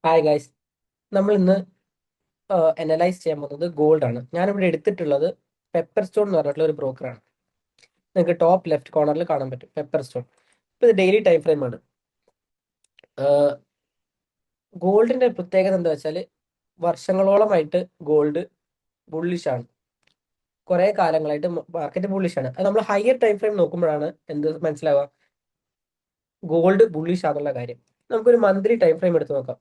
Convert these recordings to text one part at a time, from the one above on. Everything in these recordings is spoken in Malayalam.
Hi guys. നമ്മൾ ഇന്ന് അനലൈസ് ചെയ്യാൻ പോകുന്നത് ഗോൾഡ് ആണ്. ഞാനിവിടെ എടുത്തിട്ടുള്ളത് പെപ്പർ സ്റ്റോൺ എന്ന് പറഞ്ഞിട്ടുള്ള ഒരു ബ്രോക്കറാണ്. നിങ്ങൾക്ക് ടോപ്പ് ലെഫ്റ്റ് കോർണറിൽ കാണാൻ പറ്റും പെപ്പർ സ്റ്റോൺ. ഇപ്പോൾ ഇത് ഡെയിലി ടൈം ഫ്രെയിം ആണ്. ഗോൾഡിന്റെ പ്രത്യേകത എന്താ വെച്ചാൽ വർഷങ്ങളോളമായിട്ട് ഗോൾഡ് ബുള്ളിഷ് ആണ്. കുറേ കാലങ്ങളായിട്ട് മാർക്കറ്റ് ബുള്ളിഷ് ആണ്. അത് നമ്മൾ ഹയർ ടൈം ഫ്രെയിം നോക്കുമ്പോഴാണ് എന്ത് മനസ്സിലാവുക, ഗോൾഡ് ബുള്ളിഷ് ആണെന്നുള്ള കാര്യം. നമുക്കൊരു മന്ത്ലി ടൈം ഫ്രെയിം എടുത്ത് നോക്കാം.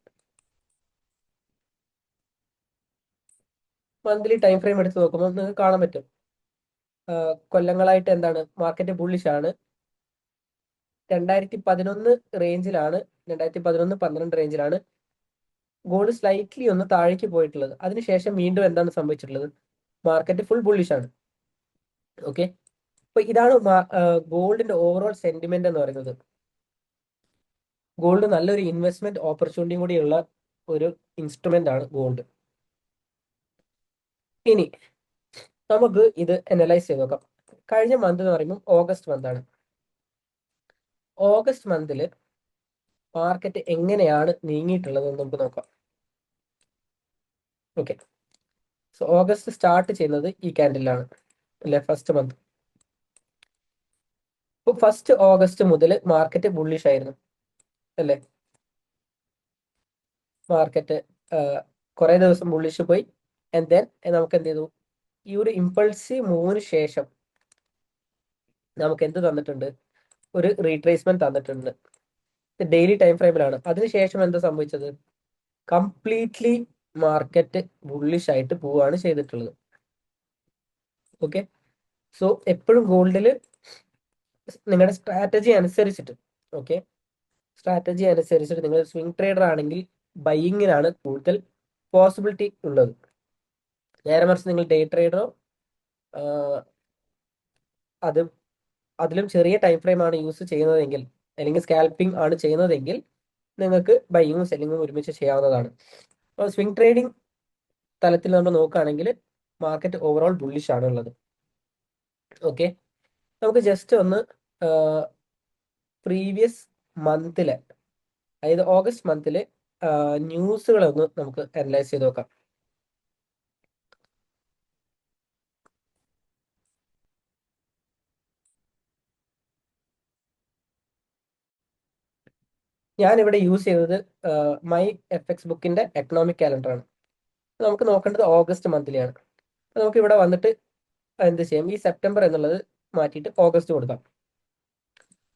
മന്ത്ലി ടൈം ഫ്രെയിം എടുത്ത് നോക്കുമ്പോൾ നിങ്ങൾക്ക് കാണാൻ പറ്റും കൊല്ലങ്ങളായിട്ട് എന്താണ് മാർക്കറ്റ് ബുള്ളിഷ് ആണ്. 2011 റേഞ്ചിലാണ്, 2011-12 റേഞ്ചിലാണ് ഗോൾഡ് സ്ലൈറ്റ്ലി ഒന്ന് താഴേക്ക് പോയിട്ടുള്ളത്. അതിനുശേഷം വീണ്ടും എന്താണ് സംഭവിച്ചിട്ടുള്ളത്, മാർക്കറ്റ് ഫുൾ ബുള്ളിഷ് ആണ്. ഓക്കെ, അപ്പൊ ഇതാണ് ഗോൾഡിന്റെ ഓവറോൾ സെന്റിമെന്റ് എന്ന് പറയുന്നത്. ഗോൾഡ് നല്ലൊരു ഇൻവെസ്റ്റ്മെന്റ് ഓപ്പർച്യൂണിറ്റിയും കൂടിയുള്ള ഒരു ഇൻസ്ട്രുമെന്റ് ആണ് ഗോൾഡ്. ഇനി നമുക്ക് ഇത് അനലൈസ് ചെയ്ത് നോക്കാം. കഴിഞ്ഞ മന്ത് എന്ന് പറയുമ്പോൾ ഓഗസ്റ്റ് മന്ത് ആണ്. ഓഗസ്റ്റ് മന്തിൽ മാർക്കറ്റ് എങ്ങനെയാണ് നീങ്ങിയിട്ടുള്ളത് എന്ന് നമുക്ക് നോക്കാം. ഓക്കെ, സോ ഓഗസ്റ്റ് സ്റ്റാർട്ട് ചെയ്യുന്നത് ഈ ക്യാൻഡിലാണ് അല്ലെ, ഫസ്റ്റ് മന്ത്. ഇപ്പോൾ ഫസ്റ്റ് ഓഗസ്റ്റ് മുതൽ മാർക്കറ്റ് ബുള്ളിഷ് ആയിരുന്നു അല്ലേ. മാർക്കറ്റ് കുറെ ദിവസം ബുള്ളിഷ് പോയി. ആൻഡ് ദെൻ നമുക്ക് എന്ത് ചെയ്തു, ഈ ഒരു ഇമ്പൾസീവ് മൂവിന് ശേഷം നമുക്ക് എന്ത് തന്നിട്ടുണ്ട്, ഒരു റീട്രേസ്മെന്റ് തന്നിട്ടുണ്ട്. ഡെയിലി ടൈം ഫ്രെയിമിലാണ്. അതിനുശേഷം എന്താ സംഭവിച്ചത്, കംപ്ലീറ്റ്ലി മാർക്കറ്റ് ബുള്ളിഷ് ആയിട്ട് പോവുകയാണ് ചെയ്തിട്ടുള്ളത്. ഓക്കെ, സോ എപ്പോഴും ഗോൾഡിൽ നിങ്ങളുടെ സ്ട്രാറ്റജി അനുസരിച്ചിട്ട്, ഓക്കെ, സ്ട്രാറ്റജി അനുസരിച്ചിട്ട് നിങ്ങൾ സ്വിംഗ് ട്രേഡർ ആണെങ്കിൽ ബൈയിങ്ങിനാണ് കൂടുതൽ പോസിബിലിറ്റി ഉള്ളത്. നേരെ മറിച്ച് നിങ്ങൾ ഡേ ട്രേഡറോ അത് അതിലും ചെറിയ ടൈം ഫ്രെയിം ആണ് യൂസ് ചെയ്യുന്നതെങ്കിൽ, അല്ലെങ്കിൽ സ്കാൽപ്പിംഗ് ആണ് ചെയ്യുന്നതെങ്കിൽ നിങ്ങൾക്ക് ബൈയിങ്ങും സെല്ലിങ്ങും ഒരുമിച്ച് ചെയ്യാവുന്നതാണ്. അപ്പോൾ സ്വിംഗ് ട്രേഡിംഗ് തലത്തിൽ നമ്മൾ നോക്കുകയാണെങ്കിൽ മാർക്കറ്റ് ഓവറോൾ ബുള്ളിഷ് ആണ് ഉള്ളത്. ഓക്കെ, നമുക്ക് ജസ്റ്റ് ഒന്ന് പ്രീവിയസ് മന്തിലെ, അതായത് ഓഗസ്റ്റ് മന്തിലെ ന്യൂസുകളൊന്ന് നമുക്ക് അനലൈസ് ചെയ്ത് നോക്കാം. ഞാനിവിടെ യൂസ് ചെയ്തത് മൈ എഫ് എക്സ് ബുക്കിന്റെ എക്കണോമിക് കാലണ്ടറാണ്. നമുക്ക് നോക്കേണ്ടത് ഓഗസ്റ്റ് മന്ത്ലിയാണ്. നമുക്ക് ഇവിടെ വന്നിട്ട് എന്ത് ചെയ്യാം, ഈ സെപ്റ്റംബർ എന്നുള്ളത് മാറ്റിയിട്ട് ഓഗസ്റ്റ് കൊടുക്കാം.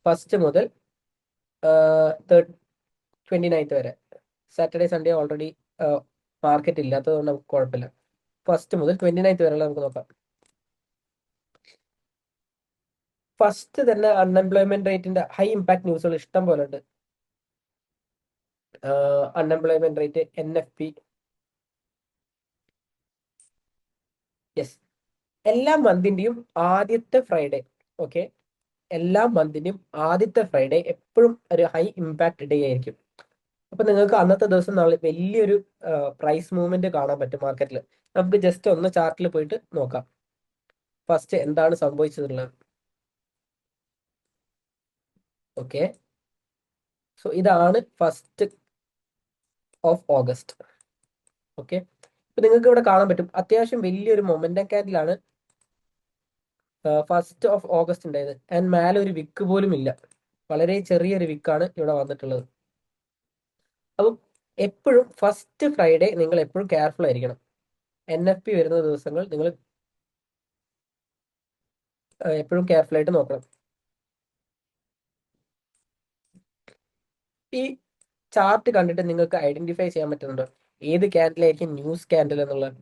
ഫസ്റ്റ് മുതൽ 29th വരെ. സാറ്റർഡേ സൺഡേ ഓൾറെഡി മാർക്കറ്റ് ഇല്ലാത്തതുകൊണ്ട് നമുക്ക് കുഴപ്പമില്ല. ഫസ്റ്റ് മുതൽ 29th വരെയുള്ള നമുക്ക് നോക്കാം. ഫസ്റ്റ് തന്നെ അൺഎംപ്ലോയ്മെന്റ് റേറ്റിന്റെ ഹൈ ഇമ്പാക്ട് ന്യൂസുകൾ ഇഷ്ടം പോലെ ഉണ്ട്. അൺഎംപ്ലോയ്മെന്റ് റേറ്റ്, NFP, യെസ്, എല്ലാ മന്തിന്റെയും ആദ്യത്തെ ഫ്രൈഡേ. ഓക്കെ, എല്ലാ മന്തിന്റെയും ആദ്യത്തെ ഫ്രൈഡേ എപ്പോഴും ഒരു ഹൈ ഇമ്പാക്ട് ഡേ ആയിരിക്കും. അപ്പൊ നിങ്ങൾക്ക് അന്നത്തെ ദിവസം നാളെ വലിയൊരു പ്രൈസ് മൂവ്മെന്റ് കാണാൻ പറ്റും മാർക്കറ്റിൽ. നമുക്ക് ജസ്റ്റ് ഒന്ന് ചാർട്ടിൽ പോയിട്ട് നോക്കാം ഫസ്റ്റ് എന്താണ് സംഭവിച്ചതുള്ളത്. ഓക്കെ, സോ ഇതാണ് ഫസ്റ്റ് ഓഫ് ഓഗസ്റ്റ്. ഓക്കെ, ഇപ്പൊ നിങ്ങൾക്ക് ഇവിടെ കാണാൻ പറ്റും അത്യാവശ്യം വലിയൊരു മൊമെന്റം ക്യാൻഡിലാണ് ഫസ്റ്റ് ഓഫ് ഓഗസ്റ്റ് ഉണ്ടായത്. ആൻഡ് മേലെ ഒരു വിക്ക് പോലും ഇല്ല, വളരെ ചെറിയൊരു വിക്കാണ് ഇവിടെ വന്നിട്ടുള്ളത്. അപ്പം എപ്പോഴും ഫസ്റ്റ് ഫ്രൈഡേ നിങ്ങൾ എപ്പോഴും കെയർഫുൾ ആയിരിക്കണം. NFP വരുന്ന ദിവസങ്ങൾ നിങ്ങൾ എപ്പോഴും കെയർഫുൾ ആയിട്ട് നോക്കണം. ഈ ചാർട്ട് കണ്ടിട്ട് നിങ്ങൾക്ക് ഐഡന്റിഫൈ ചെയ്യാൻ പറ്റുന്നുണ്ടോ ഏത് ക്യാൻഡിലായിരിക്കും ന്യൂസ് ക്യാൻഡിൽ എന്നുള്ളത്?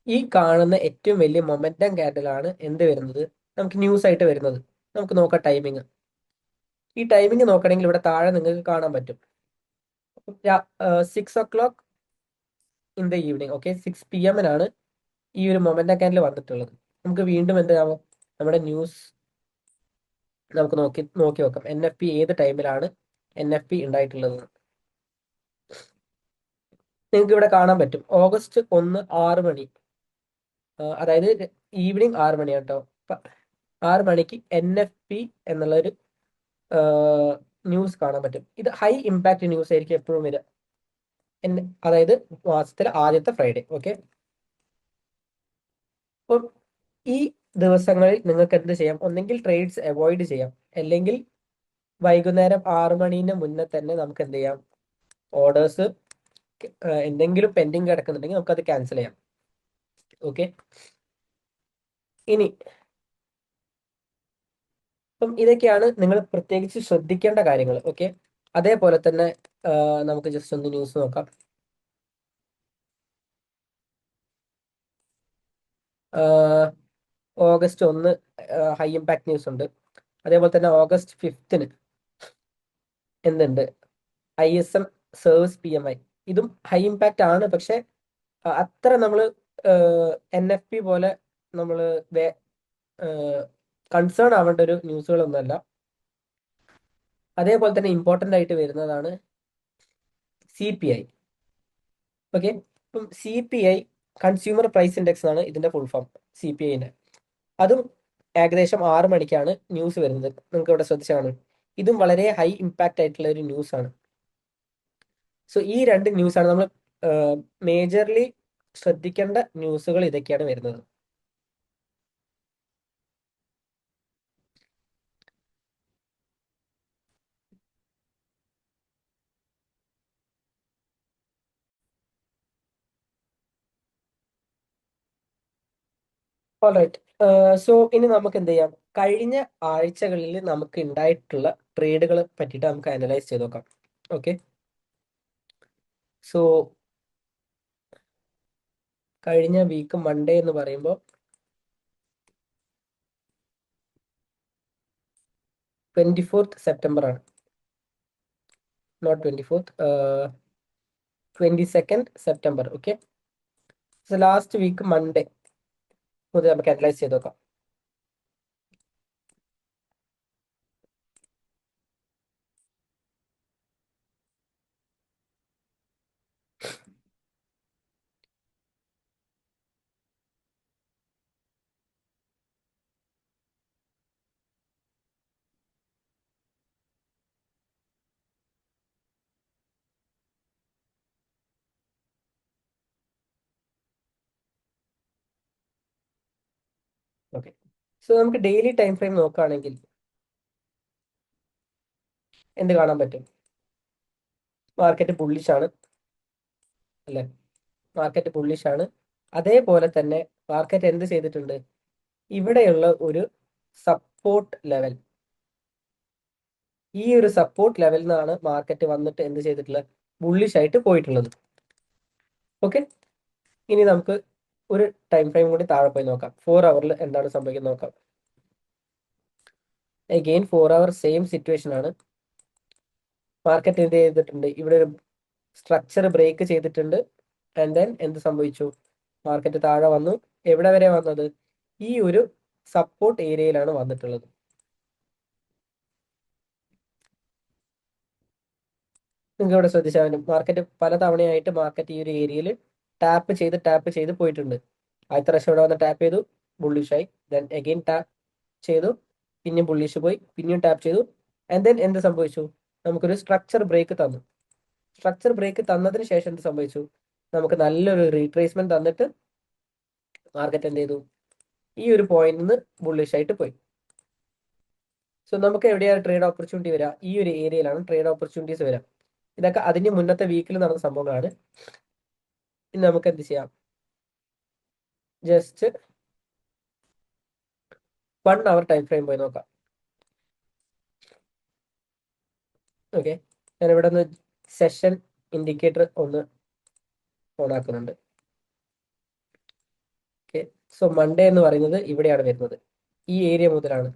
ഈ കാണുന്ന ഏറ്റവും വലിയ മൊമെന്റം ക്യാൻഡിലാണ് എന്ത് വരുന്നത്, നമുക്ക് ന്യൂസ് ആയിട്ട് വരുന്നത്. നമുക്ക് നോക്കാം ടൈമിങ്. ഈ ടൈമിങ് നോക്കണമെങ്കിൽ ഇവിടെ താഴെ നിങ്ങൾക്ക് കാണാൻ പറ്റും 6 o'clock in the evening. Okay, 6 PM ഈ ഒരു മൊമെന്റം ക്യാൻഡിൽ വന്നിട്ടുള്ളത്. നമുക്ക് വീണ്ടും എന്താവും, നമ്മുടെ ന്യൂസ് നമുക്ക് നോക്കി നോക്കാം NFP ഏത് ടൈമിലാണ് NFP ഉണ്ടായിട്ടുള്ളത്. നിങ്ങൾക്ക് ഇവിടെ കാണാൻ പറ്റും ഓഗസ്റ്റ് 1 6 മണി, അതായത് ഈവനിങ് 6 മണിയാണ് കേട്ടോ. 6 മണിക്ക് NFP എന്നുള്ളൊരു ന്യൂസ് കാണാൻ പറ്റും. ഇത് ഹൈ ഇമ്പാക്ട് ന്യൂസ് ആയിരിക്കും എപ്പോഴും വരിക, അതായത് മാസത്തിലെ ആദ്യത്തെ ഫ്രൈഡേ. ഓക്കെ, അപ്പം ഈ ദിവസങ്ങളിൽ നിങ്ങൾക്ക് എന്ത് ചെയ്യാം? ഒന്നെങ്കിൽ ട്രേഡ്സ് അവോയ്ഡ് ചെയ്യാം, അല്ലെങ്കിൽ വൈകുന്നേരം 6 മണീന് മുന്നേ തന്നെ നമുക്ക് എന്ത് ചെയ്യാം? ഓർഡേഴ്സ് എന്തെങ്കിലും പെൻഡിങ് കിടക്കുന്നുണ്ടെങ്കിൽ നമുക്കത് ക്യാൻസൽ ചെയ്യാം. ഓക്കെ, ഇനി അപ്പം ഇതൊക്കെയാണ് നിങ്ങൾ പ്രത്യേകിച്ച് ശ്രദ്ധിക്കേണ്ട കാര്യങ്ങൾ. ഓക്കെ, അതേപോലെ തന്നെ നമുക്ക് ജസ്റ്റ് ഒന്ന് ന്യൂസ് നോക്കാം. ഓഗസ്റ്റ് 1 ഹൈ ഇമ്പാക്ട് ന്യൂസ് ഉണ്ട്. അതേപോലെ തന്നെ ഓഗസ്റ്റ് 5 എന്തുണ്ട്? ISM service PMI. ഇതും ഹൈ ഇമ്പാക്റ്റ് ആണ്, പക്ഷെ അത്ര നമ്മൾ NFP പോലെ നമ്മൾ കൺസേൺ ആവേണ്ട ഒരു ന്യൂസുകളൊന്നുമല്ല. അതേപോലെ തന്നെ ഇമ്പോർട്ടൻ്റ് ആയിട്ട് വരുന്നതാണ് CPI. ഓക്കെ, ഇപ്പം CPI കൺസ്യൂമർ പ്രൈസ് ഇൻഡെക്സ് ആണ് ഇതിന്റെ ഫുൾ ഫോം, CPIന്റെ. അതും ഏകദേശം 6 മണിക്കാണ് ന്യൂസ് വരുന്നത്. നിങ്ങൾക്ക് ഇവിടെ ശ്രദ്ധിച്ചാണ്, ഇതും വളരെ ഹൈ ഇമ്പാക്റ്റ് ആയിട്ടുള്ള ഒരു ന്യൂസ് ആണ്. സോ ഈ രണ്ട് ന്യൂസാണ് നമ്മൾ മേജർലി ശ്രദ്ധിക്കേണ്ട ന്യൂസുകൾ. ഇതൊക്കെയാണ് വരുന്നത്. ഓൾറൈറ്റ്, സോ ഇനി നമുക്ക് എന്ത് ചെയ്യാം? കഴിഞ്ഞ ആഴ്ചകളിൽ നമുക്ക് ഉണ്ടായിട്ടുള്ള ട്രേഡുകൾ പറ്റിയിട്ട് നമുക്ക് അനലൈസ് ചെയ്ത് നോക്കാം. ഓക്കെ, സോ കഴിഞ്ഞ വീക്ക് മൺഡേ എന്ന് പറയുമ്പോൾ 24th സെപ്റ്റംബർ ആണ്, not 24th, 22nd September. Okay, so last week Monday മുതൽ നമുക്ക് അനലൈസ് ചെയ്ത് നോക്കാം. ഓക്കെ, സോ നമുക്ക് ഡെയിലി ടൈം ഫ്രെയിം നോക്കുകയാണെങ്കിൽ എന്ത് കാണാൻ പറ്റും? മാർക്കറ്റ് ബുള്ളിഷ് ആണ്, അല്ലെ? മാർക്കറ്റ് ബുള്ളിഷ് ആണ്. അതേപോലെ തന്നെ മാർക്കറ്റ് എന്ത് ചെയ്തിട്ടുണ്ട്? ഇവിടെയുള്ള ഒരു സപ്പോർട്ട് ലെവൽ, ഈ ഒരു സപ്പോർട്ട് ലെവലിൽ നിന്നാണ് മാർക്കറ്റ് വന്നിട്ട് എന്ത് ചെയ്തിട്ടുള്ളത്? ബുള്ളിഷ് ആയിട്ട് പോയിട്ടുള്ളത്. ഓക്കെ, ഇനി നമുക്ക് ഒരു ടൈം ഫ്രെയിം കൂടി താഴെ പോയി നോക്കാം. 4 അവറിൽ എന്താണ് സംഭവിക്കുന്നത് നോക്കാം. അഗെയിൻ 4 അവർ സെയിം സിറ്റുവേഷൻ ആണ്. മാർക്കറ്റ് എന്ത് ചെയ്തിട്ടുണ്ട്? ഇവിടെ ഒരു സ്ട്രക്ചർ ബ്രേക്ക് ചെയ്തിട്ടുണ്ട്. ആൻഡ് ദെൻ എന്ത് സംഭവിച്ചു? മാർക്കറ്റ് താഴെ വന്നു. എവിടെ വരെ വന്നത്? ഈ ഒരു സപ്പോർട്ട് ഏരിയയിലാണ് വന്നിട്ടുള്ളത്. നിങ്ങൾക്ക് ഇവിടെ ശ്രദ്ധിച്ചാൽ മതി, മാർക്കറ്റ് പല തവണയായിട്ട് മാർക്കറ്റ് ഈ ഒരു ഏരിയയിൽ ടാപ്പ് ചെയ്ത് പോയിട്ടുണ്ട്. ആദ്യത്തെ പ്രാവശ്യം ഇവിടെ വന്ന് ടാപ്പ് ചെയ്തു, ബുള്ളിഷായി. ദെൻ അഗെയിൻ ടാപ്പ് ചെയ്തു, പിന്നെയും ബുള്ളിഷ് പോയി, പിന്നെയും ടാപ്പ് ചെയ്തു. ആൻഡ് ദെൻ എന്ത് സംഭവിച്ചു? നമുക്കൊരു സ്ട്രക്ചർ ബ്രേക്ക് തന്നു. സ്ട്രക്ചർ ബ്രേക്ക് തന്നതിന് ശേഷം എന്ത് സംഭവിച്ചു? നമുക്ക് നല്ലൊരു റീട്രേസ്മെന്റ് തന്നിട്ട് മാർക്കറ്റ് എന്ത് ചെയ്തു? ഈ ഒരു പോയിന്റിൽ നിന്ന് ബുള്ളിഷ് ആയിട്ട് പോയി. സോ നമുക്ക് എവിടെയാണ് ട്രേഡ് ഓപ്പർച്യൂണിറ്റി വരിക? ഈ ഒരു ഏരിയയിലാണ് ട്രേഡ് ഓപ്പർച്യൂണിറ്റീസ് വരിക. ഇതൊക്കെ അതിന് മുന്നത്തെ വീക്കിൽ നടന്ന സംഭവങ്ങളാണ്. ഇനി നമുക്ക് എന്ത് ചെയ്യാം? ജസ്റ്റ് 1 അവർ ടൈം ഫ്രെയിം പോയി നോക്കാം. ഓക്കെ, ഞാൻ ഇവിടെ നിന്ന് സെഷൻ ഇൻഡിക്കേറ്റർ ഒന്ന് ഓൺ ആക്കുന്നുണ്ട്. ഓക്കെ, സോ മൺഡേ എന്ന് പറയുന്നത് ഇവിടെയാണ് വരുന്നത്, ഈ ഏരിയ മുതലാണ്.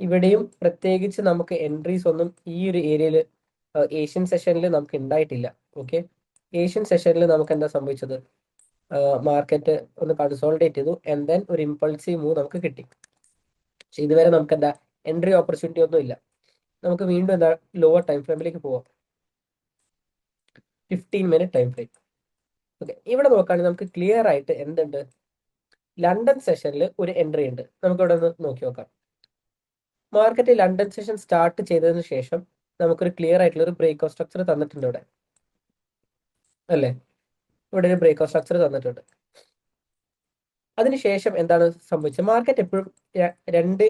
ഇവിടെയും പ്രത്യേകിച്ച് നമുക്ക് എൻട്രീസ് ഒന്നും ഈ ഒരു ഏരിയയിൽ ഏഷ്യൻ സെഷനിൽ നമുക്ക് ഉണ്ടായിട്ടില്ല. ഓക്കെ, ഏഷ്യൻ സെഷനിൽ നമുക്ക് എന്താ സംഭവിച്ചത്? മാർക്കറ്റ് ഒന്ന് കൺസോൾഡേറ്റ് ചെയ്തു, ആൻഡ് ദെൻ ഒരു ഇമ്പൾസീവ് മൂവ് നമുക്ക് കിട്ടി. പക്ഷെ ഇതുവരെ നമുക്ക് എന്താ എൻട്രി ഓപ്പർച്യൂണിറ്റി ഒന്നും ഇല്ല. നമുക്ക് വീണ്ടും എന്താ ലോവർ ടൈം ഫ്രെയിമിലേക്ക് പോവാം. 15 മിനിറ്റ് ടൈം ഫ്രെയിം. ഓക്കെ, ഇവിടെ നോക്കുകയാണെങ്കിൽ നമുക്ക് ക്ലിയർ ആയിട്ട് എന്തുണ്ട്? ലണ്ടൻ സെഷനിൽ ഒരു എൻട്രി ഉണ്ട്, നമുക്ക് ഇവിടെ ഒന്ന് നോക്കി നോക്കാം. മാർക്കറ്റ് ലണ്ടൻ സെഷൻ സ്റ്റാർട്ട് ചെയ്തതിന് ശേഷം നമുക്കൊരു ക്ലിയർ ആയിട്ടുള്ള ഒരു ബ്രേക്ക് ഓഫ് സ്ട്രക്ചർ തന്നിട്ടുണ്ട് ഇവിടെ, അല്ലേ? ഇവിടെ ഒരു ബ്രേക്ക് ഓഫ് സ്ട്രക്ചർ തന്നിട്ടുണ്ട്. അതിനുശേഷം എന്താണ് സംഭവിച്ചത്? മാർക്കറ്റ് എപ്പോഴും രണ്ട്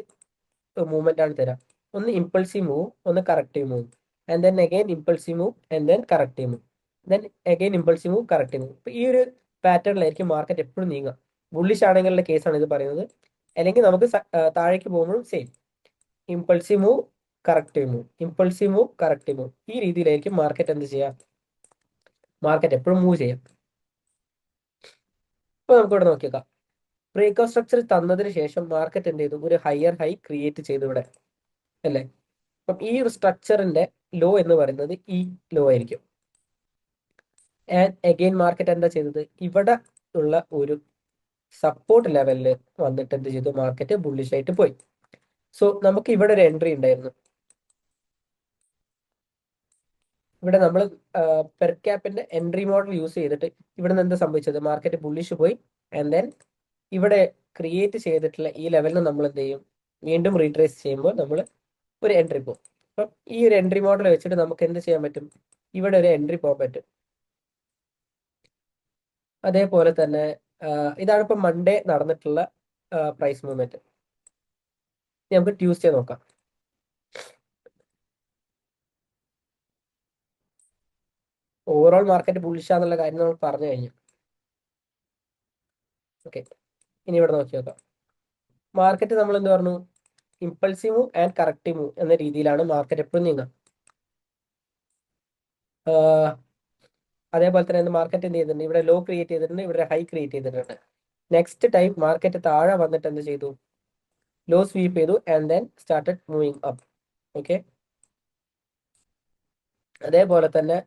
മൂവ്മെന്റ് ആണ് തരാം. ഒന്ന് ഇമ്പൾസീവ് മൂവ്, ഒന്ന് corrective move, and then again impulsive move, and then corrective move, then again impulsive move, corrective move. ഇപ്പൊ ഈ ഒരു പാറ്റേണിലായിരിക്കും മാർക്കറ്റ് എപ്പോഴും നീങ്ങുക. ബുള്ളിഷ് ആണെങ്കിലുള്ള കേസാണ് ഇത് പറയുന്നത്. അല്ലെങ്കിൽ നമുക്ക് താഴേക്ക് പോകുമ്പോഴും same, impulsive move, corrective move, impulsive move, corrective move. ഈ രീതിയിലായിരിക്കും മാർക്കറ്റ് എന്ത് ചെയ്യാം, മാർക്കറ്റ് എപ്പോഴും മൂവ് ചെയ്യാം. ഇപ്പൊ നമുക്ക് ഇവിടെ നോക്കിയേക്കാം. ബ്രേക്ക് ഓഫ് സ്ട്രക്ചർ തന്നതിന് ശേഷം മാർക്കറ്റ് എന്ത് ചെയ്തു? ഒരു ഹയർ ഹൈ ക്രിയേറ്റ് ചെയ്തു ഇവിടെ, അല്ലേ? അപ്പം ഈ ഒരു സ്ട്രക്ചറിന്റെ ലോ എന്ന് പറയുന്നത് ഈ ലോ ആയിരിക്കും. ആൻഡ് അഗെയിൻ മാർക്കറ്റ് എന്താ ചെയ്തത്? ഇവിടെ ഉള്ള ഒരു സപ്പോർട്ട് ലെവലിൽ വന്നിട്ട് എന്ത് ചെയ്തു? മാർക്കറ്റ് ബുള്ളിഷ് ആയിട്ട് പോയി. സോ നമുക്ക് ഇവിടെ ഒരു എൻട്രി ഉണ്ടായിരുന്നു. ഇവിടെ നമ്മൾ പെർ ക്യാപ്പിന്റെ എൻട്രി മോഡൽ യൂസ് ചെയ്തിട്ട് ഇവിടെ നിന്ന് എന്താ സംഭവിച്ചത്? മാർക്കറ്റ് ബുള്ളിഷ് പോയി, ആൻഡ് ദെൻ ഇവിടെ ക്രിയേറ്റ് ചെയ്തിട്ടുള്ള ഈ ലെവലിൽ നമ്മൾ എന്ത് ചെയ്യും? വീണ്ടും റീട്രേസ് ചെയ്യുമ്പോൾ നമ്മൾ ഒരു എൻട്രി പോകും. അപ്പം ഈ ഒരു എൻട്രി മോഡൽ വെച്ചിട്ട് നമുക്ക് എന്ത് ചെയ്യാൻ പറ്റും? ഇവിടെ ഒരു എൻട്രി പോകാൻ പറ്റും. അതേപോലെ തന്നെ ഇതാണ് ഇപ്പൊ മൺഡേ നടന്നിട്ടുള്ള പ്രൈസ് മൂവ്മെന്റ്. നമുക്ക് ട്യൂസ്ഡേ നോക്കാം. ഓവറോൾ മാർക്കറ്റ് ബുള്ളിഷാന്നുള്ള കാര്യം നമ്മൾ പറഞ്ഞു കഴിഞ്ഞു. ഓക്കെ, ഇനി ഇവിടെ നോക്കി നോക്കാം. മാർക്കറ്റ് നമ്മൾ എന്ത് പറഞ്ഞു? Impulsive move and corrective move എന്ന രീതിയിലാണ് മാർക്കറ്റ് എപ്പോഴും നീങ്ങുക. അതേപോലെ തന്നെ മാർക്കറ്റ് എന്ത് ചെയ്തിട്ടുണ്ട്? ഇവിടെ ലോ ക്രിയേറ്റ് ചെയ്തിട്ടുണ്ട്, ഇവിടെ ഹൈ ക്രിയേറ്റ് ചെയ്തിട്ടുണ്ട്. നെക്സ്റ്റ് ടൈം മാർക്കറ്റ് താഴെ വന്നിട്ട് എന്ത് ചെയ്തു? ലോ സ്വീപ്പ് ചെയ്തു, and then started moving up. Okay, അതേപോലെ തന്നെ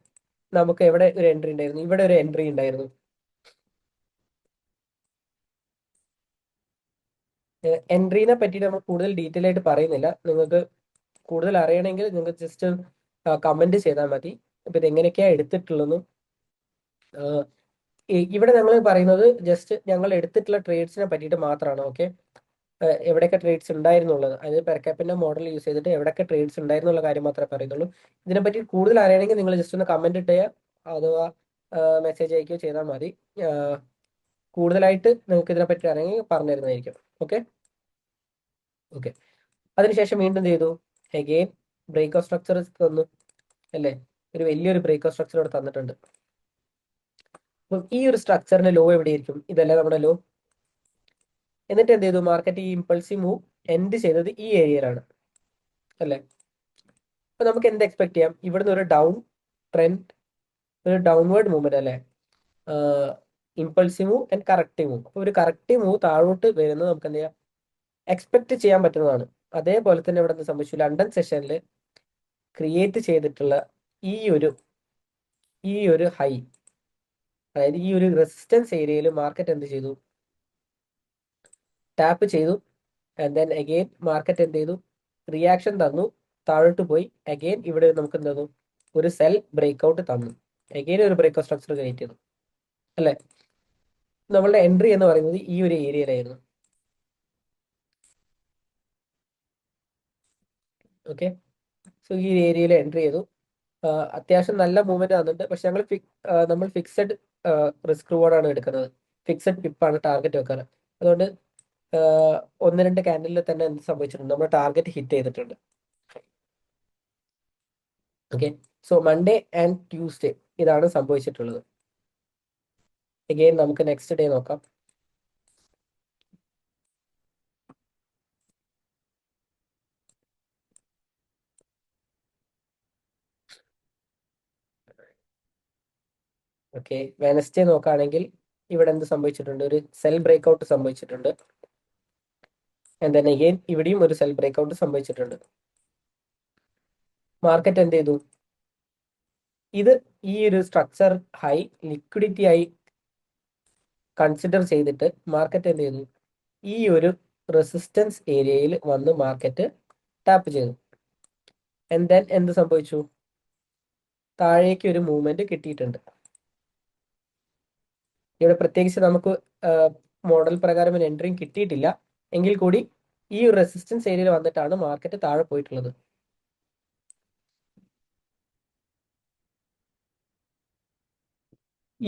നമുക്ക് എവിടെ ഒരു എൻട്രി ഉണ്ടായിരുന്നു? ഇവിടെ ഒരു എൻട്രി ഉണ്ടായിരുന്നു. എൻട്രീനെ പറ്റിയിട്ട് നമ്മൾ കൂടുതൽ ഡീറ്റെയിൽ ആയിട്ട് പറയുന്നില്ല. നിങ്ങൾക്ക് കൂടുതൽ അറിയണമെങ്കിൽ നിങ്ങൾക്ക് ജസ്റ്റ് കമന്റ് ചെയ്താൽ മതി. ഇപ്പൊ ഇത് എങ്ങനെയൊക്കെയാണ് എടുത്തിട്ടുള്ളതെന്നും ഇവിടെ ഞങ്ങൾ പറയുന്നത് ജസ്റ്റ് ഞങ്ങൾ എടുത്തിട്ടുള്ള ട്രേഡ്സിനെ പറ്റിയിട്ട് മാത്രമാണ്. ഓക്കെ, എവിടെയൊക്കെ ട്രേഡ്സ് ഉണ്ടായിരുന്നുള്ളത്, അതായത് പെർക്കാപ്പിന്റെ മോഡൽ യൂസ് ചെയ്തിട്ട് എവിടെയൊക്കെ ട്രേഡ്സ് ഉണ്ടായിരുന്നുള്ള കാര്യം മാത്രമേ പറയുന്നുള്ളൂ. ഇതിനെപ്പറ്റി കൂടുതൽ അറിയണമെങ്കിൽ നിങ്ങൾ ജസ്റ്റ് ഒന്ന് കമന്റ് ഇട്ട് അഥവാ മെസ്സേജ് അയക്കുകയോ ചെയ്താൽ മതി. കൂടുതലായിട്ട് നിങ്ങൾക്ക് ഇതിനെപ്പറ്റി അറിയണമെങ്കിൽ പറഞ്ഞു തരുന്നതായിരിക്കും. ഓക്കെ ഓക്കെ അതിനുശേഷം വീണ്ടും എന്ത് ചെയ്തു? അഗെയിൻ ബ്രേക്ക് ഓഫ് സ്ട്രക്ചർ തന്നു, അല്ലേ? ഒരു വലിയൊരു ബ്രേക്ക് ഓഫ് സ്ട്രക്ചർ ഇവിടെ തന്നിട്ടുണ്ട്. അപ്പം ഈ ഒരു സ്ട്രക്ചറിന്റെ ലോ എവിടെയായിരിക്കും? ഇതല്ലേ നമ്മുടെ ലോ. എന്നിട്ട് എന്ത് ചെയ്തു? മാർക്കറ്റ് ഈ ഇമ്പൾസീവ് മൂവ് എൻഡ് ചെയ്തത് ഈ ഏരിയയിലാണ്, അല്ലേ? അപ്പൊ നമുക്ക് എന്ത് എക്സ്പെക്ട് ചെയ്യാം? ഇവിടുന്ന് ഒരു ഡൗൺ ട്രെൻഡ്, ഒരു ഡൗൺവേർഡ് മൂവ്മെന്റ്, അല്ലേ? Impulsive move and corrective move. അപ്പൊ ഒരു കറക്റ്റീവ് മൂവ് താഴോട്ട് വരുന്നത് നമുക്ക് എന്ത് ചെയ്യാം? എക്സ്പെക്ട് ചെയ്യാൻ പറ്റുന്നതാണ്. അതേപോലെ തന്നെ ഇവിടെ എന്ത് സംഭവിച്ചു? ലണ്ടൻ സെഷനിൽ ക്രിയേറ്റ് ചെയ്തിട്ടുള്ള ഈ ഒരു ഹൈ, അതായത് ഈ ഒരു റെസിസ്റ്റൻസ് ഏരിയയിൽ മാർക്കറ്റ് എന്ത് ചെയ്തു? ടാപ്പ് ചെയ്തു, ആൻഡ് ദെൻ അഗെയിൻ മാർക്കറ്റ് എന്ത് ചെയ്തു? റിയാക്ഷൻ തന്നു, താഴോട്ട് പോയി. അഗെയിൻ ഇവിടെ നമുക്ക് എന്ത് തന്നു? ഒരു സെൽ ബ്രേക്ക്ഔട്ട് തന്നു, അഗെയിൻ ഒരു ബ്രേക്ക് സ്ട്രക്ചർ ക്രിയേറ്റ് ചെയ്തു, അല്ലെ? നമ്മളുടെ എൻട്രി എന്ന് പറയുന്നത് ഈ ഒരു ഏരിയയിലായിരുന്നു. ഓക്കെ, സോ ഈ ഏരിയയിൽ എൻട്രി ചെയ്തു. അത്യാവശ്യം നല്ല മൂവ്മെന്റ് വന്നിട്ടുണ്ട്. പക്ഷെ നമ്മൾ ഫിക്സഡ് റിസ്ക് റിവാർഡാണ് എടുക്കുന്നത്. ഫിക്സഡ് പിപ്പാണ് ടാർഗറ്റ് വെക്കാറ്. അതുകൊണ്ട് ഒന്ന് രണ്ട് ക്യാൻഡലിൽ തന്നെ എന്ത് സംഭവിച്ചിട്ടുണ്ട്? നമ്മൾ ടാർഗറ്റ് ഹിറ്റ് ചെയ്തിട്ടുണ്ട്. Okay, so Monday and Tuesday ഇതാണ് സംഭവിച്ചിട്ടുള്ളത്. അഗെയിൻ നമുക്ക് നെക്സ്റ്റ് ഡേ നോക്കാം. ഓക്കെ, വെനസ്ഡേ നോക്കുകയാണെങ്കിൽ ഇവിടെ എന്ത് സംഭവിച്ചിട്ടുണ്ട്? ഒരു സെൽ ബ്രേക്ക്ഔട്ട് സംഭവിച്ചിട്ടുണ്ട്. ആൻഡ് ദെൻ അഗെയിൻ ഇവിടെയും ഒരു സെൽ ബ്രേക്ക്ഔട്ട് സംഭവിച്ചിട്ടുണ്ട്. മാർക്കറ്റ് എന്ത് ചെയ്തു? ഇത് ഈ ഒരു സ്ട്രക്ചർ ഹൈ ലിക്വിഡിറ്റി ആയി കൺസിഡർ ചെയ്തിട്ട് മാർക്കറ്റ് എന്ത് ചെയ്തു? ഈ ഒരു റെസിസ്റ്റൻസ് ഏരിയയിൽ വന്ന് മാർക്കറ്റ് ടാപ്പ് ചെയ്തു. ആൻഡ് ദെൻ എന്ത് സംഭവിച്ചു? താഴേക്ക് ഒരു മൂവ്മെന്റ് കിട്ടിയിട്ടുണ്ട്. ഇവിടെ പ്രത്യേകിച്ച് നമുക്ക് മോഡൽ പ്രകാരം ഒരു എൻട്രിയും കിട്ടിയിട്ടില്ല എങ്കിൽ കൂടി ഈ ഒരു റെസിസ്റ്റൻസ് ഏരിയയിൽ വന്നിട്ടാണ് മാർക്കറ്റ് താഴെ പോയിട്ടുള്ളത്.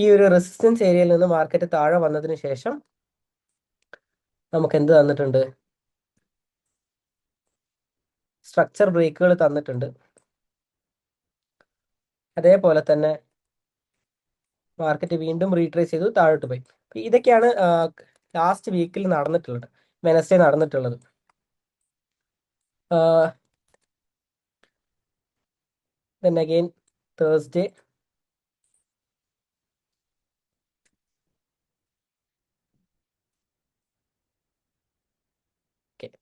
ഈ ഒരു റെസിസ്റ്റൻസ് ഏരിയയിൽ നിന്ന് മാർക്കറ്റ് താഴെ വന്നതിന് ശേഷം നമുക്ക് എന്ത് തന്നിട്ടുണ്ട്? സ്ട്രക്ചർ ബ്രേക്കുകൾ തന്നിട്ടുണ്ട്. അതേപോലെ തന്നെ മാർക്കറ്റ് വീണ്ടും റീട്രേസ് ചെയ്തു താഴോട്ട് പോയി. ഇതൊക്കെയാണ് ലാസ്റ്റ് വീക്കിൽ നടന്നിട്ടുള്ളത്, വെനസ്ഡേ നടന്നിട്ടുള്ളത്. then again Thursday,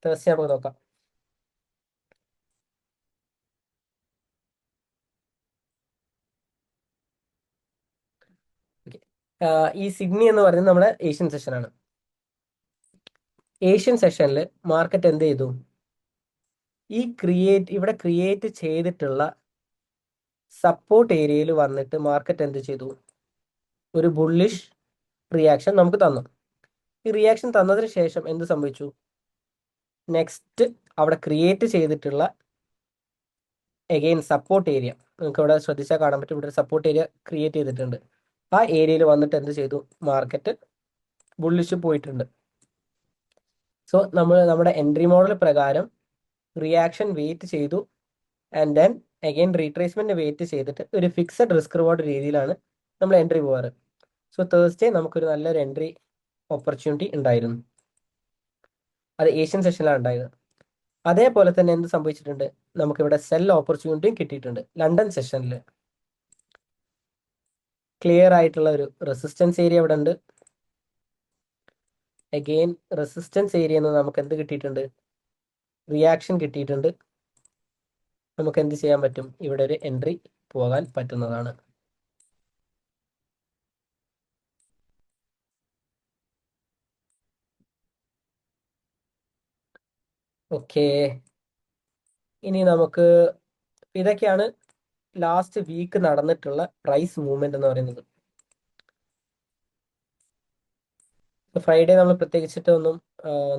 Thursday നമുക്ക് നോക്കാം. ഈ സിഡ്നി എന്ന് പറയുന്നത് നമ്മുടെ ഏഷ്യൻ സെഷനാണ്. ഏഷ്യൻ സെഷനിൽ മാർക്കറ്റ് എന്ത് ചെയ്തു? ഇവിടെ ക്രിയേറ്റ് ചെയ്തിട്ടുള്ള സപ്പോർട്ട് ഏരിയയിൽ വന്നിട്ട് മാർക്കറ്റ് എന്ത് ചെയ്തു? ഒരു ബുള്ളിഷ് റിയാക്ഷൻ നമുക്ക് തന്നു. ഈ റിയാക്ഷൻ തന്നതിന് ശേഷം എന്ത് സംഭവിച്ചു? നെക്സ്റ്റ് അവിടെ ക്രിയേറ്റ് ചെയ്തിട്ടുള്ള എഗെയിൻ സപ്പോർട്ട് ഏരിയ നിങ്ങൾക്ക് ഇവിടെ ശ്രദ്ധിച്ചാൽ കാണാൻ പറ്റും. ഇവിടെ ഒരു സപ്പോർട്ട് ഏരിയ ക്രിയേറ്റ് ചെയ്തിട്ടുണ്ട്. ആ ഏരിയയിൽ വന്നിട്ട് എന്ത് ചെയ്തു? മാർക്കറ്റ് ബുള്ളിഷ് പോയിട്ടുണ്ട്. സോ നമ്മുടെ എൻട്രി മോഡൽ പ്രകാരം റിയാക്ഷൻ വെയിറ്റ് ചെയ്തു and then again retracement wait ചെയ്തിട്ട് ഒരു ഫിക്സഡ് റിസ്ക് റിവാർഡ് രീതിയിലാണ് നമ്മൾ എൻട്രി പോകാറ്. സോ തേഴ്സ്ഡേ നമുക്കൊരു നല്ലൊരു എൻട്രി ഓപ്പർച്യൂണിറ്റി ഉണ്ടായിരുന്നു. അത് ഏഷ്യൻ സെഷനിലാണ് ഉണ്ടായത്. അതേപോലെ തന്നെ എന്ത് സംഭവിച്ചിട്ടുണ്ട്? നമുക്കിവിടെ സെൽ ഓപ്പർച്യൂണിറ്റിയും കിട്ടിയിട്ടുണ്ട്. ലണ്ടൻ സെഷനിൽ ക്ലിയർ ആയിട്ടുള്ള ഒരു റെസിസ്റ്റൻസ് ഏരിയ ഇവിടെ ഉണ്ട്. അഗെയിൻ റെസിസ്റ്റൻസ് ഏരിയ എന്ന് നമുക്ക് എന്ത് കിട്ടിയിട്ടുണ്ട്? റിയാക്ഷൻ കിട്ടിയിട്ടുണ്ട്. നമുക്ക് എന്ത് ചെയ്യാൻ പറ്റും? ഇവിടെ ഒരു എൻട്രി പോകാൻ പറ്റുന്നതാണ്. ഓക്കെ, ഇനി നമുക്ക് ഇതൊക്കെയാണ് ലാസ്റ്റ് വീക്ക് നടന്നിട്ടുള്ള പ്രൈസ് മൂവ്മെന്റ് എന്ന് പറയുന്നത്. ഫ്രൈഡേ നമ്മൾ പ്രത്യേകിച്ചിട്ട് ഒന്നും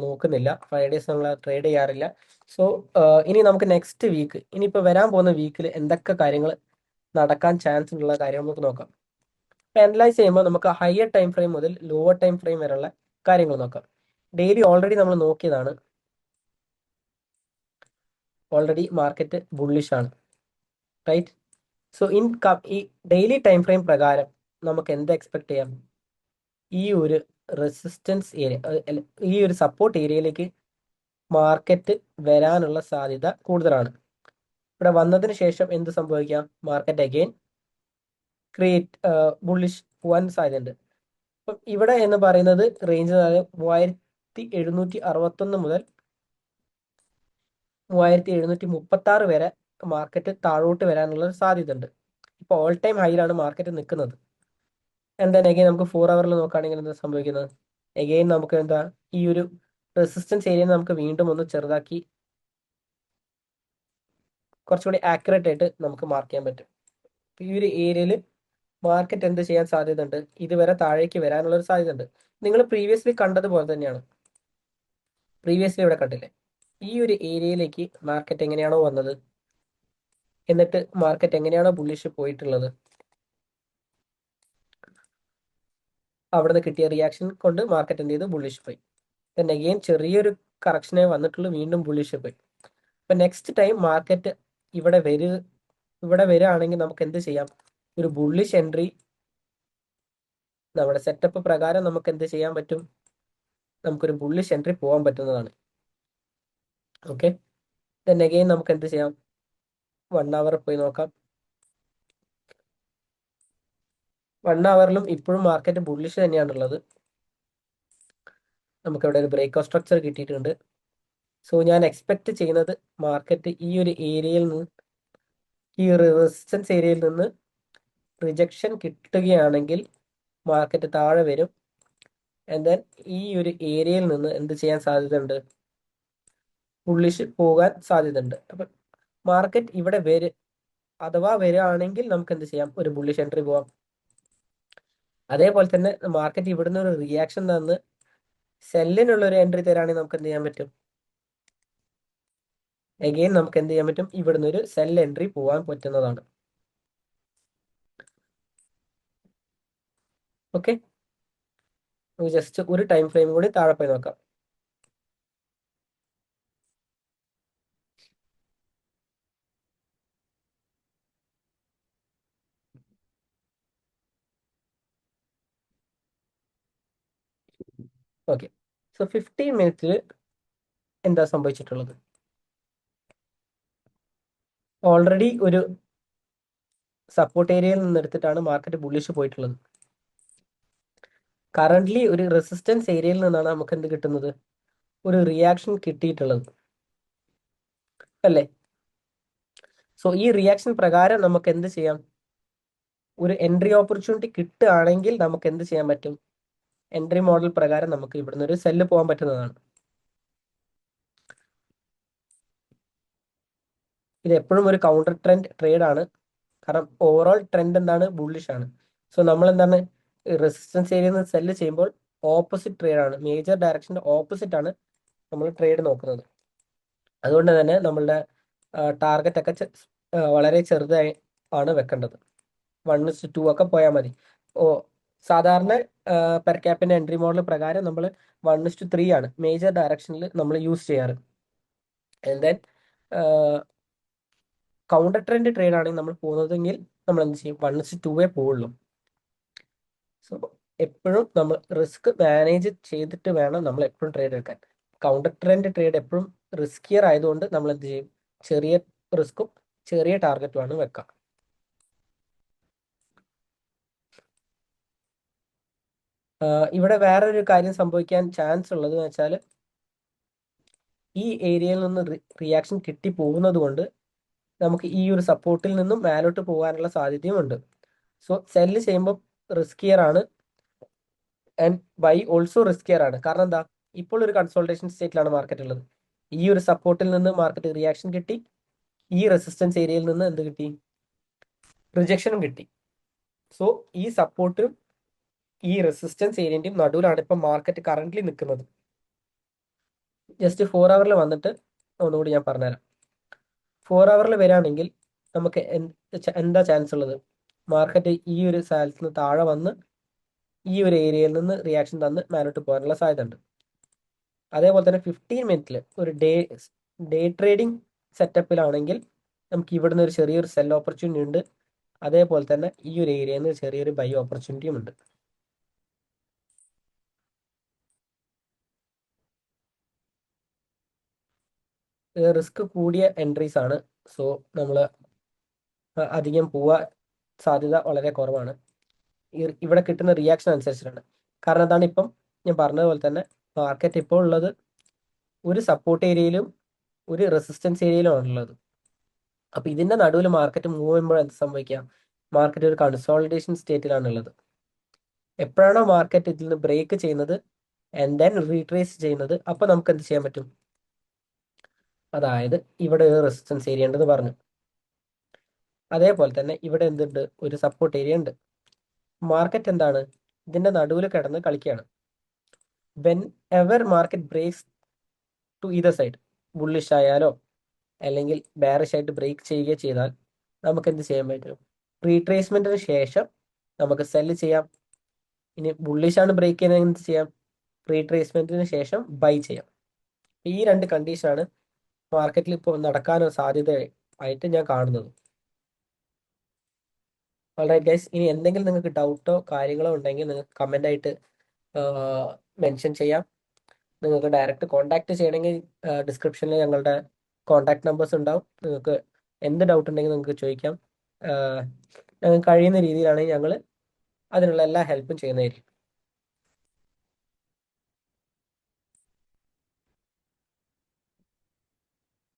നോക്കുന്നില്ല. ഫ്രൈഡേസ് നമ്മൾ ട്രേഡ് ചെയ്യാറില്ല. സോ ഇനി നമുക്ക് നെക്സ്റ്റ് വീക്ക്, ഇനിയിപ്പോൾ വരാൻ പോകുന്ന വീക്കിൽ എന്തൊക്കെ കാര്യങ്ങൾ നടക്കാൻ ചാൻസ് ഉള്ള കാര്യം നമുക്ക് നോക്കാം. അനലൈസ് ചെയ്യുമ്പോൾ നമുക്ക് ഹയർ ടൈം ഫ്രെയിം മുതൽ ലോവർ ടൈം ഫ്രെയിം വരെയുള്ള കാര്യങ്ങൾ നോക്കാം. ഡെയിലി ഓൾറെഡി നമ്മൾ നോക്കിയതാണ്. ഓൾറെഡി മാർക്കറ്റ് ബുള്ളിഷ് ആണ്, റൈറ്റ്? സോ ഈ ഡെയിലി ടൈം ഫ്രെയിം പ്രകാരം നമുക്ക് എന്ത് എക്സ്പെക്ട് ചെയ്യാം? ഈ ഒരു റെസിസ്റ്റൻസ് ഏരിയ, ഈ ഒരു സപ്പോർട്ട് ഏരിയയിലേക്ക് മാർക്കറ്റ് വരാനുള്ള സാധ്യത കൂടുതലാണ്. ഇവിടെ വന്നതിന് ശേഷം എന്ത് സംഭവിക്കാം? മാർക്കറ്റ് അഗെയിൻ ക്രിയേറ്റ് ബുള്ളിഷ് പോകാൻ സാധ്യതയുണ്ട്. അപ്പം ഇവിടെ എന്ന് പറയുന്നത് റേഞ്ച് 3761 മുതൽ 3736 വരെ മാർക്കറ്റ് താഴോട്ട് വരാനുള്ള ഒരു സാധ്യത ഉണ്ട്. ഇപ്പോൾ ഓൾ ടൈം ഹൈയിലാണ് മാർക്കറ്റ് നിൽക്കുന്നത്. എന്തായാലും അഗെയിൻ നമുക്ക് 4 ഹവറിൽ നോക്കുകയാണെങ്കിൽ എന്താ സംഭവിക്കുന്നത്? അഗെയിൻ നമുക്ക് എന്താ ഈ ഒരു റെസിസ്റ്റൻസ് ഏരിയ നമുക്ക് വീണ്ടും ഒന്ന് ചെറുതാക്കി കുറച്ചുകൂടി ആക്യുറേറ്റ് ആയിട്ട് നമുക്ക് മാർക്ക് ചെയ്യാൻ പറ്റും. ഈ ഒരു ഏരിയയിൽ മാർക്കറ്റ് എന്ത് ചെയ്യാൻ സാധ്യതയുണ്ട്? ഇതുവരെ താഴേക്ക് വരാനുള്ള ഒരു സാധ്യത ഉണ്ട്. നിങ്ങൾ പ്രീവിയസ്ലി കണ്ടതുപോലെ തന്നെയാണ്. പ്രീവിയസ്ലി ഇവിടെ കണ്ടില്ലേ? ഈ ഒരു ഏരിയയിലേക്ക് മാർക്കറ്റ് എങ്ങനെയാണോ വന്നത്, എന്നിട്ട് മാർക്കറ്റ് എങ്ങനെയാണോ ബുള്ളിഷ് പോയിട്ടുള്ളത്, അവിടുന്ന് കിട്ടിയ റിയാക്ഷൻ കൊണ്ട് മാർക്കറ്റ് എന്ത് ചെയ്തു? ബുള്ളിഷ് പോയി. then again ചെറിയൊരു കറക്ഷനെ വന്നിട്ടുള്ളൂ, വീണ്ടും ബുള്ളിഷ് പോയി. അപ്പൊ നെക്സ്റ്റ് ടൈം മാർക്കറ്റ് ഇവിടെ വരികയാണെങ്കിൽ നമുക്ക് എന്ത് ചെയ്യാം? ഒരു ബുള്ളിഷ് എൻട്രി നമ്മുടെ സെറ്റപ്പ് പ്രകാരം നമുക്ക് എന്ത് ചെയ്യാൻ പറ്റും? നമുക്കൊരു ബുള്ളിഷ് എൻട്രി പോകാൻ പറ്റുന്നതാണ്. ഓക്കെ, then again നമുക്ക് എന്ത് ചെയ്യാം? 1 അവർ പോയി നോക്കാം. 1 അവറിലും ഇപ്പോഴും മാർക്കറ്റ് ബുള്ളിഷ് തന്നെയാണുള്ളത്. നമുക്കിവിടെ ഒരു ബ്രേക്ക് ഓഫ് സ്ട്രക്ചർ കിട്ടിയിട്ടുണ്ട്. സോ ഞാൻ എക്സ്പെക്ട് ചെയ്യുന്നത് മാർക്കറ്റ് ഈ ഒരു ഏരിയയിൽ നിന്ന്, ഈ റെസിസ്റ്റൻസ് ഏരിയയിൽ നിന്ന് റിജക്ഷൻ കിട്ടുകയാണെങ്കിൽ മാർക്കറ്റ് താഴെ വരും. ആൻഡ് ദെൻ ഈ ഒരു ഏരിയയിൽ നിന്ന് എന്ത് ചെയ്യാൻ സാധ്യതയുണ്ട്? ബുള്ളിഷ് പോകാൻ സാധ്യതയുണ്ട്. അപ്പം മാർക്കറ്റ് ഇവിടെ അഥവാ വരികയാണെങ്കിൽ നമുക്ക് എന്ത് ചെയ്യാം? ഒരു ബുള്ളിഷ് എൻട്രി പോവാം. അതേപോലെ തന്നെ മാർക്കറ്റ് ഇവിടുന്ന് ഒരു റിയാക്ഷൻ തന്ന് സെല്ലിനുള്ള ഒരു എൻട്രി തരാണെങ്കിൽ നമുക്ക് എന്ത് ചെയ്യാൻ പറ്റും? എഗെയിൻ നമുക്ക് എന്ത് ചെയ്യാൻ പറ്റും? ഇവിടുന്ന് ഒരു സെൽ എൻട്രി പോകാൻ പറ്റുന്നതാണ്. ഓക്കെ, ജസ്റ്റ് ഒരു ടൈം ഫ്രെയിം കൂടി താഴെ പോയി നോക്കാം. ഓക്കെ, സോ 15 മിനിറ്റിൽ എന്താ സംഭവിച്ചിട്ടുള്ളത്? ഓൾറെഡി ഒരു സപ്പോർട്ട് ഏരിയയിൽ നിന്ന് എടുത്തിട്ടാണ് മാർക്കറ്റ് ബുള്ളിഷ് പോയിട്ടുള്ളത്. കറന്റ്ലി ഒരു റെസിസ്റ്റൻസ് ഏരിയയിൽ നിന്നാണ് നമുക്ക് എന്ത് കിട്ടുന്നത്? ഒരു റിയാക്ഷൻ കിട്ടിയിട്ടുള്ളത് അല്ലേ? സോ ഈ റിയാക്ഷൻ പ്രകാരം നമുക്ക് എന്ത് ചെയ്യാം? ഒരു എൻട്രി ഓപ്പർച്യൂണിറ്റി കിട്ടുകയാണെങ്കിൽ നമുക്ക് എന്ത് ചെയ്യാൻ പറ്റും? എൻട്രി മോഡൽ പ്രകാരം നമുക്ക് ഇവിടുന്ന് ഒരു സെല്ല് പോകാൻ പറ്റുന്നതാണ്. ഇത് എപ്പോഴും ഒരു കൗണ്ടർ ട്രെൻഡ് ട്രേഡ് ആണ്. കാരണം ഓവറോൾ ട്രെൻഡ് എന്താണ്? ബുള്ളിഷ് ആണ്. സോ നമ്മൾ എന്താണ് റെസിസ്റ്റൻസ് ഏരിയയിൽ നിന്ന് സെല്ല് ചെയ്യുമ്പോൾ ഓപ്പോസിറ്റ് ട്രേഡ് ആണ്, മേജർ ഡയറക്ഷന്റെ ഓപ്പോസിറ്റ് ആണ് നമ്മൾ ട്രേഡ് നോക്കുന്നത്. അതുകൊണ്ട് തന്നെ നമ്മളുടെ ടാർഗറ്റ് ഒക്കെ വളരെ ചെറുതായി ആണ് വെക്കേണ്ടത്. 1:2 ഒക്കെ പോയാൽ മതി. ഓ, സാധാരണ പെർ ക്യാപ്പിന്റെ എൻട്രി മോഡൽ പ്രകാരം നമ്മൾ 1:3 ആണ് മേജർ ഡയറക്ഷനിൽ നമ്മൾ യൂസ് ചെയ്യാറ്. And then counter trend trade ആണെങ്കിൽ നമ്മൾ പോകുന്നതെങ്കിൽ നമ്മൾ എന്ത് ചെയ്യും? 1:2 പോവുള്ളൂ. സോ എപ്പോഴും നമ്മൾ റിസ്ക് മാനേജ് ചെയ്തിട്ട് വേണം നമ്മൾ എപ്പോഴും ട്രേഡ് എടുക്കാൻ. കൗണ്ടർ ട്രെൻഡ് ട്രേഡ് എപ്പോഴും റിസ്കിയർ ആയതുകൊണ്ട് നമ്മൾ എന്ത് ചെയ്യും? ചെറിയ റിസ്ക്കും ചെറിയ ടാർഗറ്റുമാണ് വെക്കാം. ഇവിടെ വേറൊരു കാര്യം സംഭവിക്കാൻ ചാൻസ് ഉള്ളത് എന്ന് വെച്ചാൽ ഈ ഏരിയയിൽ നിന്ന് റിയാക്ഷൻ കിട്ടി പോകുന്നത് കൊണ്ട് നമുക്ക് ഈ ഒരു സപ്പോർട്ടിൽ നിന്നും മേലോട്ട് പോകാനുള്ള സാധ്യതയും ഉണ്ട്. സോ സെല്ല് ചെയ്യുമ്പോൾ റിസ്കിയർ ആണ് ആൻഡ് ബൈ ഓൾസോ റിസ്കിയർ ആണ്. കാരണം എന്താ? ഇപ്പോൾ ഒരു കൺസോൾട്ടേഷൻ സ്റ്റേറ്റിലാണ് മാർക്കറ്റ് ഉള്ളത്. ഈ ഒരു സപ്പോർട്ടിൽ നിന്ന് മാർക്കറ്റ് റിയാക്ഷൻ കിട്ടി, ഈ റെസിസ്റ്റൻസ് ഏരിയയിൽ നിന്ന് എന്ത് കിട്ടി? റിജക്ഷനും കിട്ടി. സോ ഈ സപ്പോർട്ടും ഈ റെസിസ്റ്റൻസ് ഏരിയന്റെയും നടുവിലാണ് ഇപ്പം മാർക്കറ്റ് കറന്റ്ലി നിൽക്കുന്നത്. ജസ്റ്റ് 4 ഹവറിൽ വന്നിട്ട് ഒന്നുകൂടി ഞാൻ പറഞ്ഞുതരാം. 4 ഹവറിൽ വരികയാണെങ്കിൽ നമുക്ക് എന്താ ചാൻസ് ഉള്ളത്? മാർക്കറ്റ് ഈ ഒരു സ്ഥലത്ത് നിന്ന് താഴെ വന്ന് ഈ ഒരു ഏരിയയിൽ നിന്ന് റിയാക്ഷൻ തന്ന് മേലോട്ട് പോകാനുള്ള സാധ്യത ഉണ്ട്. അതേപോലെ തന്നെ 15 മിനിറ്റിൽ ഒരു ഡേ ട്രേഡിംഗ് സെറ്റപ്പിലാണെങ്കിൽ നമുക്ക് ഇവിടുന്ന് ഒരു ചെറിയൊരു സെൽ ഓപ്പർച്യൂണിറ്റി ഉണ്ട്. അതേപോലെ തന്നെ ഈ ഒരു ഏരിയയിൽ നിന്ന് ചെറിയൊരു ബൈ ഓപ്പർച്യൂണിറ്റിയും ഉണ്ട്. റിസ്ക് കൂടിയ എൻട്രീസ് ആണ്. സോ നമ്മൾ അധികം പോവാൻ സാധ്യത വളരെ കുറവാണ്. ഇവിടെ കിട്ടുന്ന റിയാക്ഷൻ അനുസരിച്ചിട്ടാണ്. കാരണം എന്താണ്? ഇപ്പം ഞാൻ പറഞ്ഞതുപോലെ തന്നെ മാർക്കറ്റ് ഇപ്പോൾ ഉള്ളത് ഒരു സപ്പോർട്ട് ഏരിയയിലും ഒരു റെസിസ്റ്റൻസ് ഏരിയയിലും ആണുള്ളത്. അപ്പൊ ഇതിന്റെ നടുവിൽ മാർക്കറ്റ് മൂവ് ചെയ്യുമ്പോൾ എന്ത് സംഭവിക്കാം? മാർക്കറ്റ് ഒരു കൺസോളിഡേഷൻ സ്റ്റേറ്റിലാണ് ഉള്ളത്. എപ്പോഴാണോ മാർക്കറ്റ് ഇതിൽ നിന്ന് ബ്രേക്ക് ചെയ്യുന്നത് ആൻഡ് ദെൻ റീട്രേസ് ചെയ്യുന്നത്, അപ്പൊ നമുക്ക് എന്ത് ചെയ്യാൻ പറ്റും? അതായത് ഇവിടെ ഒരു റെസിസ്റ്റൻസ് ഏരിയ ഉണ്ടെന്ന് പറഞ്ഞു, അതേപോലെ തന്നെ ഇവിടെ എന്തുണ്ട്? ഒരു സപ്പോർട്ട് ഏരിയ ഉണ്ട്. മാർക്കറ്റ് എന്താണ്? ഇതിന്റെ നടുവിൽ കിടന്ന് കളിക്കുകയാണ്. Whenever market breaks to either side, bullish ആയാലോ അല്ലെങ്കിൽ ബാരിഷ് ആയിട്ട് ബ്രേക്ക് ചെയ്യുകയോ ചെയ്താൽ നമുക്ക് എന്ത് ചെയ്യാൻ പറ്റും? റീട്രേസ്മെന്റിന് ശേഷം നമുക്ക് സെല്ല് ചെയ്യാം. ഇനി ബുള്ളിഷ് ആണ് ബ്രേക്ക് ചെയ്യുന്നത്, എന്ത് ചെയ്യാം? റീട്രേസ്മെന്റിന് ശേഷം ബൈ ചെയ്യാം. ഈ രണ്ട് കണ്ടീഷനാണ് മാർക്കറ്റിൽ ഇപ്പോൾ നടക്കാനൊരു സാധ്യത ആയിട്ട് ഞാൻ കാണുന്നത്. വളരെ ഗൈസ്, ഇനി എന്തെങ്കിലും നിങ്ങൾക്ക് ഡൗട്ടോ കാര്യങ്ങളോ ഉണ്ടെങ്കിൽ നിങ്ങൾക്ക് കമൻ്റ് ആയിട്ട് മെൻഷൻ ചെയ്യാം. നിങ്ങൾക്ക് ഡയറക്റ്റ് കോൺടാക്ട് ചെയ്യണമെങ്കിൽ ഡിസ്ക്രിപ്ഷനിൽ ഞങ്ങളുടെ കോൺടാക്ട് നമ്പേഴ്സ് ഉണ്ടാവും. നിങ്ങൾക്ക് എന്ത് ഡൗട്ട് ഉണ്ടെങ്കിൽ നിങ്ങൾക്ക് ചോദിക്കാം. ഞങ്ങൾക്ക് കഴിയുന്ന രീതിയിലാണെങ്കിൽ ഞങ്ങൾ അതിനുള്ള എല്ലാ ഹെൽപ്പും ചെയ്യുന്നതായിരിക്കും.